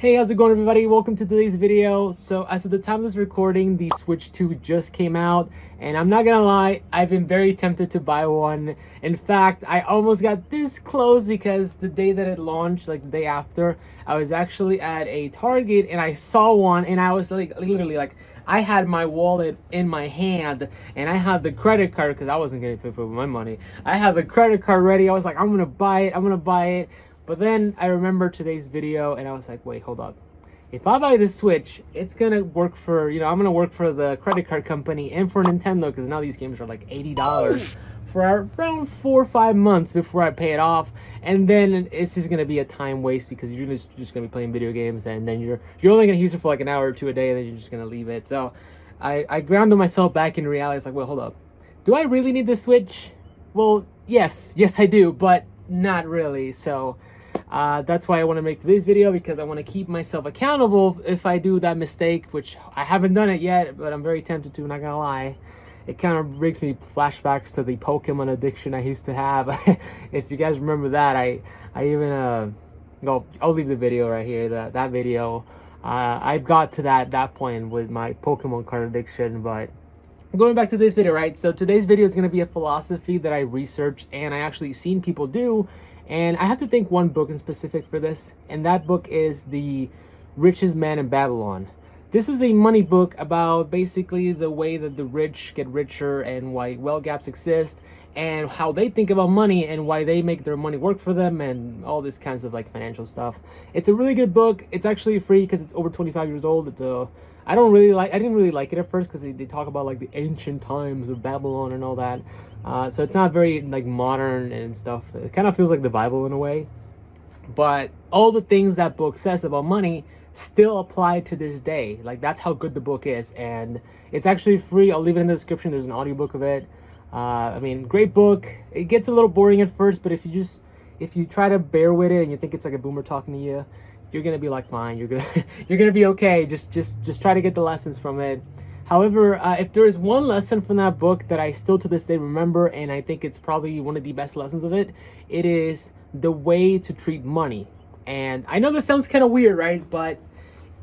Hey, how's it going, everybody? Welcome to today's video. So as of the time of this recording, the Switch 2 just came out, and I'm not gonna lie, I've been very tempted to buy one. In fact, I almost got this close because the day that it launched, like the day after, I was actually at a Target and I saw one, and I was like, literally, like, I had my wallet in my hand and I had the credit card because I wasn't gonna pay for my money. I had the credit card ready. I was like, I'm gonna buy it. I'm gonna buy it. But then I remember today's video and I was like, wait, hold up. If I buy this Switch, it's gonna work for, I'm gonna work for the credit card company and for Nintendo, because now these games are like $80 for around 4 or 5 months before I pay it off. And then it's just gonna be a time waste because you're just gonna be playing video games, and then you're only gonna use it for like an hour or two a day, and then you're just gonna leave it. So I grounded myself back in reality. It's like, well, hold up. Do I really need this Switch? Well, yes I do, but not really. So that's why I want to make today's video, because I want to keep myself accountable if I do that mistake, which I haven't done it yet, but I'm very tempted to, not gonna lie. It kind of brings me flashbacks to the Pokemon addiction I used to have. If you guys remember that, I even no, I'll leave the video right here. That video, I got to that point with my Pokemon card addiction. But going back to this video, right? So today's video is going to be a philosophy that I researched and I actually seen people do. And I have to thank one book in specific for this, and that book is The Richest Man in Babylon. This is a money book about basically the way that the rich get richer and why wealth gaps exist and how they think about money and why they make their money work for them and all this kinds of like financial stuff. It's a really good book. It's actually free because it's over 25 years old. I didn't really like it at first because they talk about like the ancient times of Babylon and all that. So it's not very like modern and stuff. It kind of feels like the Bible in a way. But all the things that book says about money still apply to this day. Like, that's how good the book is. And it's actually free. I'll leave it in the description. There's an audiobook of it. I mean, great book. It gets a little boring at first, but if you try to bear with it and you think it's like a boomer talking to you, you're gonna be like, fine, you're gonna be okay. Just try to get the lessons from it. However, if there is one lesson from that book that I still to this day remember, and I think it's probably one of the best lessons of it, it is the way to treat money. And I know this sounds kind of weird, right? But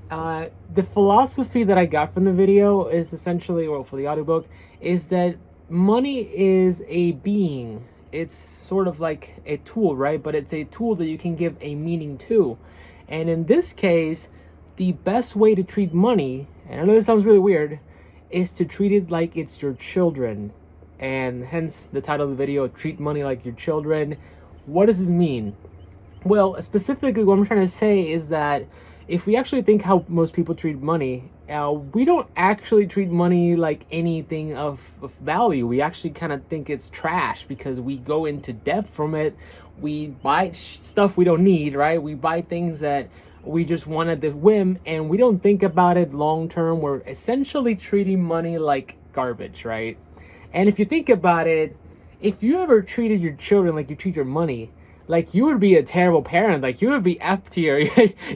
the philosophy that I got from the video is essentially, or for the audiobook, is that money is a being. It's sort of like a tool, right? But it's a tool that you can give a meaning to. And in this case, the best way to treat money, and I know this sounds really weird, is to treat it like it's your children. And hence the title of the video, Treat Money Like Your Children. What does this mean? Well, specifically what I'm trying to say is that if we actually think how most people treat money, we don't actually treat money like anything of value. We actually kind of think it's trash because we go into debt from it. We buy stuff we don't need, right? We buy things that we just want at the whim, and we don't think about it long term. We're essentially treating money like garbage, right? And if you think about it, if you ever treated your children like you treat your money, like, you would be a terrible parent. Like, you would be F tier.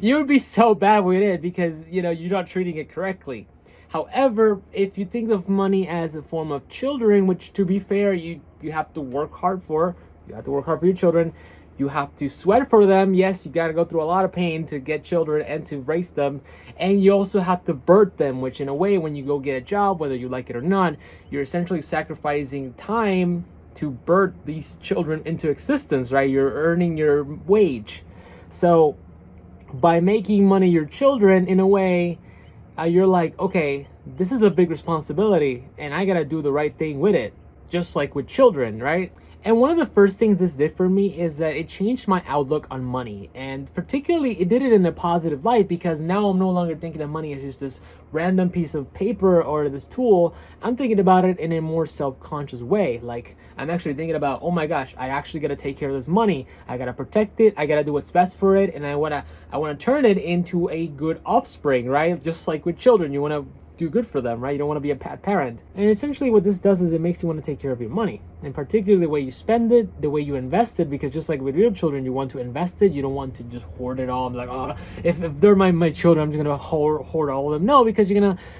You would be so bad with it because, you're not treating it correctly. However, if you think of money as a form of children, which, to be fair, you have to work hard for. You have to work hard for your children. You have to sweat for them. Yes, you got to go through a lot of pain to get children and to raise them. And you also have to birth them, which in a way, when you go get a job, whether you like it or not, you're essentially sacrificing time to birth these children into existence, right? You're earning your wage. So by making money your children, in a way, you're like, okay, this is a big responsibility and I gotta do the right thing with it, just like with children, right? And one of the first things this did for me is that it changed my outlook on money. And particularly, it did it in a positive light, because now I'm no longer thinking of money as just this random piece of paper or this tool. I'm thinking about it in a more self-conscious way. Like, I'm actually thinking about, oh my gosh, I actually got to take care of this money. I got to protect it. I got to do what's best for it. And I want to turn it into a good offspring, right? Just like with children, you want to do good for them, right? You don't want to be a bad parent. And essentially what this does is it makes you want to take care of your money, and particularly the way you spend it, the way you invest it, because just like with real children, you want to invest it. You don't want to just hoard it all. I'm like, oh, if they're my children, I'm just gonna hoard all of them. No, because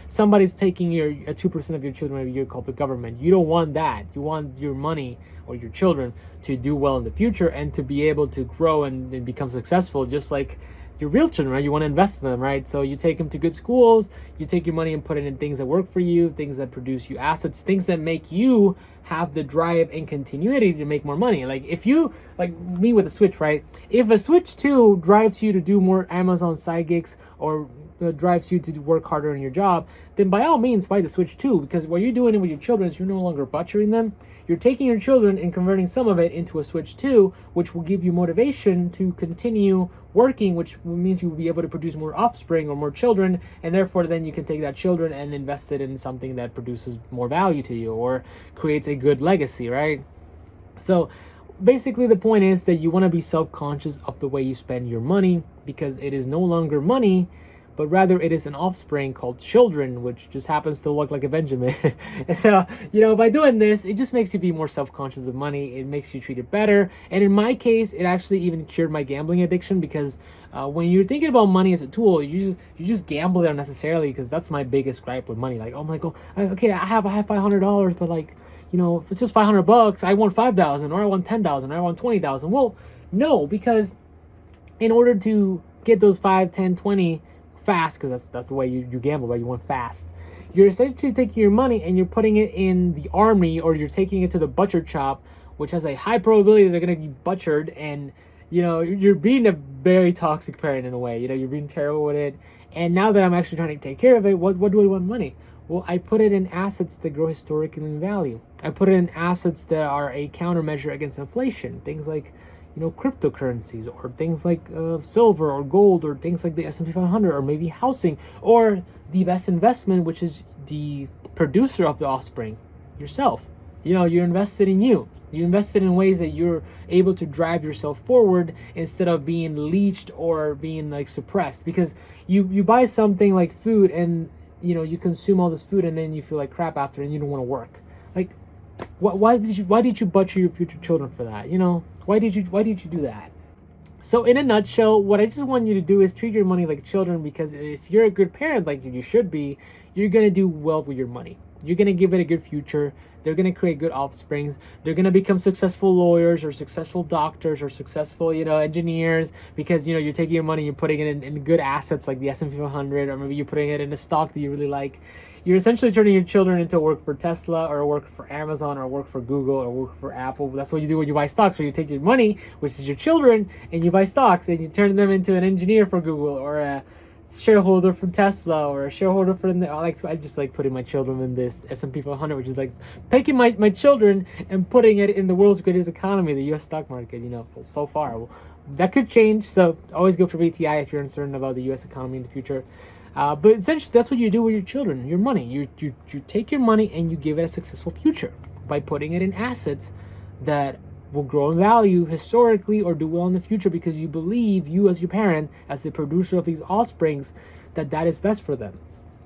somebody's taking your 2% of your children every year, called the government. You don't want that. You want your money or your children to do well in the future and to be able to grow and become successful, just like your real children, right? You want to invest in them, right? So you take them to good schools, you take your money and put it in things that work for you, things that produce you assets, things that make you have the drive and continuity to make more money. Like if you, like me with a Switch, right? If a Switch 2 drives you to do more Amazon side gigs or drives you to work harder in your job, then by all means buy the Switch 2, because what you're doing with your children is you're no longer butchering them. You're taking your children and converting some of it into a Switch 2, which will give you motivation to continue working, which means you will be able to produce more offspring or more children, and therefore then you can take that children and invest it in something that produces more value to you or creates a good legacy, right? So basically the point is that you want to be self-conscious of the way you spend your money, because it is no longer money, but rather it is an offspring called children, which just happens to look like a Benjamin. And so, by doing this, it just makes you be more self-conscious of money. It makes you treat it better. And in my case, it actually even cured my gambling addiction, because when you're thinking about money as a tool, you just gamble there unnecessarily, because that's my biggest gripe with money. Like, oh my god, okay, I have $500, but like, if it's just $500, I want 5,000, or I want 10,000, or I want 20,000. Well, no, because in order to get those 5, 10, 20 fast, because that's the way you gamble, right? You want fast. You're essentially taking your money and you're putting it in the army, or you're taking it to the butcher shop, which has a high probability they're going to be butchered, and you're being a very toxic parent in a way. You're being terrible with it. And now that I'm actually trying to take care of it, what do I want money? Well, I put it in assets that grow historically in value. I put it in assets that are a countermeasure against inflation. Things like cryptocurrencies, or things like silver or gold, or things like the S&P 500, or maybe housing, or the best investment, which is the producer of the offspring, yourself. You're invested in you. You invested in ways that you're able to drive yourself forward instead of being leached or being like suppressed, because you buy something like food, and you consume all this food, and then you feel like crap after, and you don't want to work. Like, why did you butcher your future children for that? Why did you do that? So in a nutshell, what I just want you to do is treat your money like children, because if you're a good parent, like you should be, you're gonna do well with your money. You're gonna give it a good future. They're gonna create good offsprings. They're gonna become successful lawyers, or successful doctors, or successful, engineers, because you're taking your money, you're putting it in good assets like the S&P 500, or maybe you're putting it in a stock that you really like. You're essentially turning your children into work for Tesla, or work for Amazon, or work for Google, or work for Apple. That's what you do when you buy stocks, where you take your money, which is your children, and you buy stocks, and you turn them into an engineer for Google, or a shareholder from Tesla, or a shareholder for I just like putting my children in this S&P 500, which is like taking my children and putting it in the world's greatest economy, the U.S. stock market. So far, that could change. So always go for VTI if you're uncertain about the U.S. economy in the future. But essentially, that's what you do with your children, your money. You take your money and you give it a successful future by putting it in assets that will grow in value historically, or do well in the future, because you believe, you as your parent, as the producer of these offsprings, that is best for them.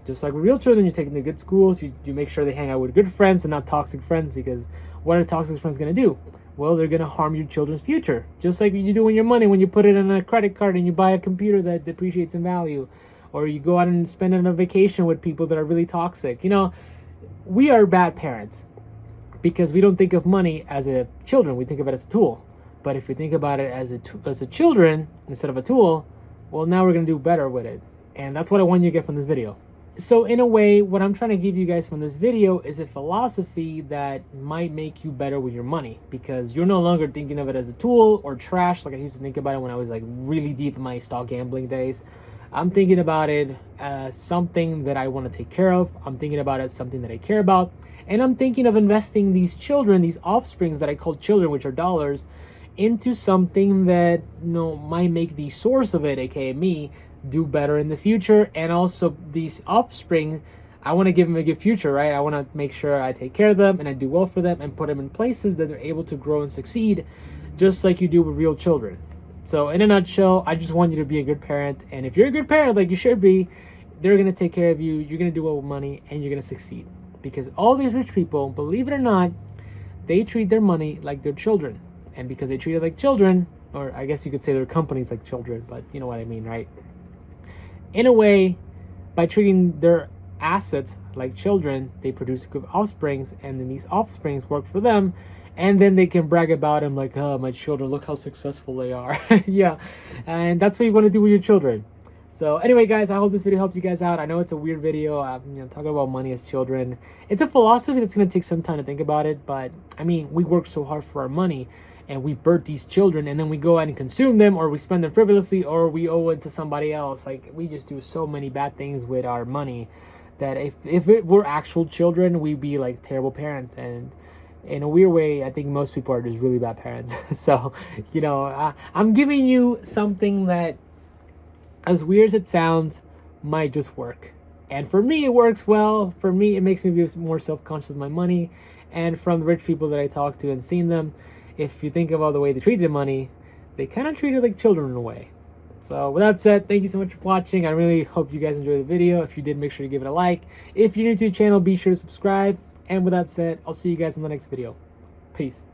Just like with real children, you take them to good schools, you make sure they hang out with good friends and not toxic friends, because what are toxic friends going to do? Well, they're going to harm your children's future. Just like you do with your money when you put it on a credit card and you buy a computer that depreciates in value, or you go out and spend it on a vacation with people that are really toxic. We are bad parents, because we don't think of money as a children. We think of it as a tool. But if we think about it as a children instead of a tool, well, now we're going to do better with it. And that's what I want you to get from this video. So in a way, what I'm trying to give you guys from this video is a philosophy that might make you better with your money, because you're no longer thinking of it as a tool or trash like I used to think about it when I was like really deep in my stock gambling days. I'm thinking about it as something that I want to take care of. I'm thinking about it as something that I care about. And I'm thinking of investing these children, these offsprings that I call children, which are dollars, into something that might make the source of it, aka me, do better in the future. And also these offspring, I want to give them a good future, right? I want to make sure I take care of them and I do well for them and put them in places that they're able to grow and succeed, just like you do with real children. So in a nutshell, I just want you to be a good parent. And if you're a good parent, like you should be, they're going to take care of you. You're going to do well with money, and you're going to succeed. Because all these rich people, believe it or not, they treat their money like their children. And because they treat it like children, or I guess you could say their companies like children, but you know what I mean, right? In a way, by treating their assets like children, they produce good offsprings, and then these offsprings work for them, and then they can brag about them like, oh, my children, look how successful they are. Yeah, and that's what you want to do with your children. So anyway, guys, I hope this video helped you guys out. I know it's a weird video, talking about money as children. It's a philosophy that's going to take some time to think about it, but I mean, we work so hard for our money, and we birth these children, and then we go out and consume them, or we spend them frivolously, or we owe it to somebody else. Like, we just do so many bad things with our money that if it were actual children, we'd be like terrible parents. And in a weird way, I think most people are just really bad parents. So, I'm giving you something that, as weird as it sounds, might just work. And for me, it works well. For me, it makes me be more self-conscious of my money. And from the rich people that I talk to and seen them, if you think about the way they treat their money, they kind of treat it like children in a way. So with that said, thank you so much for watching. I really hope you guys enjoyed the video. If you did, make sure to give it a like. If you're new to the channel, be sure to subscribe. And with that said, I'll see you guys in the next video. Peace.